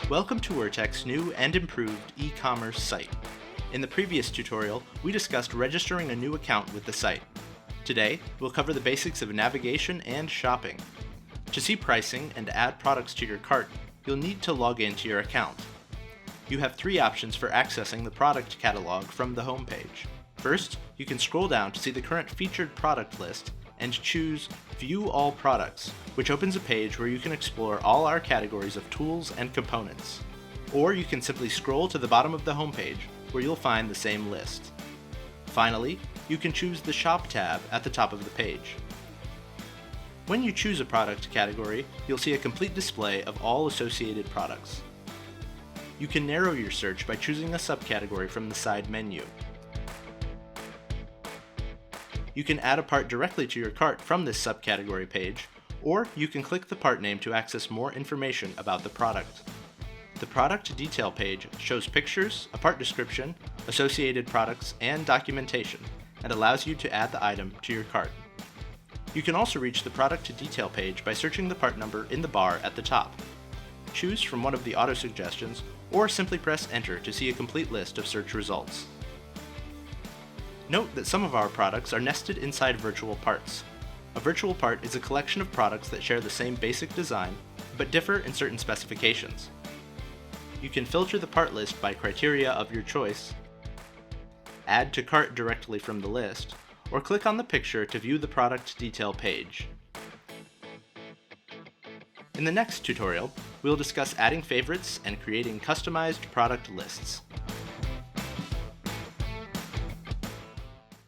Welcome to Wurtek's new and improved e-commerce site. In the previous tutorial, we discussed registering a new account with the site. Today, we'll cover the basics of navigation and shopping. To see pricing and add products to your cart, you'll need to log into your account. You have three options for accessing the product catalog from the home page. First, you can scroll down to see the current featured product list and choose View All Products, which opens a page where you can explore all our categories of tools and components. Or you can simply scroll to the bottom of the homepage, where you'll find the same list. Finally, you can choose the Shop tab at the top of the page. When you choose a product category, you'll see a complete display of all associated products. You can narrow your search by choosing a subcategory from the side menu. You can add a part directly to your cart from this subcategory page, or you can click the part name to access more information about the product. The product detail page shows pictures, a part description, associated products, and documentation, and allows you to add the item to your cart. You can also reach the product detail page by searching the part number in the bar at the top. Choose from one of the auto suggestions, or simply press enter to see a complete list of search results. Note that some of our products are nested inside virtual parts. A virtual part is a collection of products that share the same basic design, but differ in certain specifications. You can filter the part list by criteria of your choice, add to cart directly from the list, or click on the picture to view the product detail page. In the next tutorial, we'll discuss adding favorites and creating customized product lists.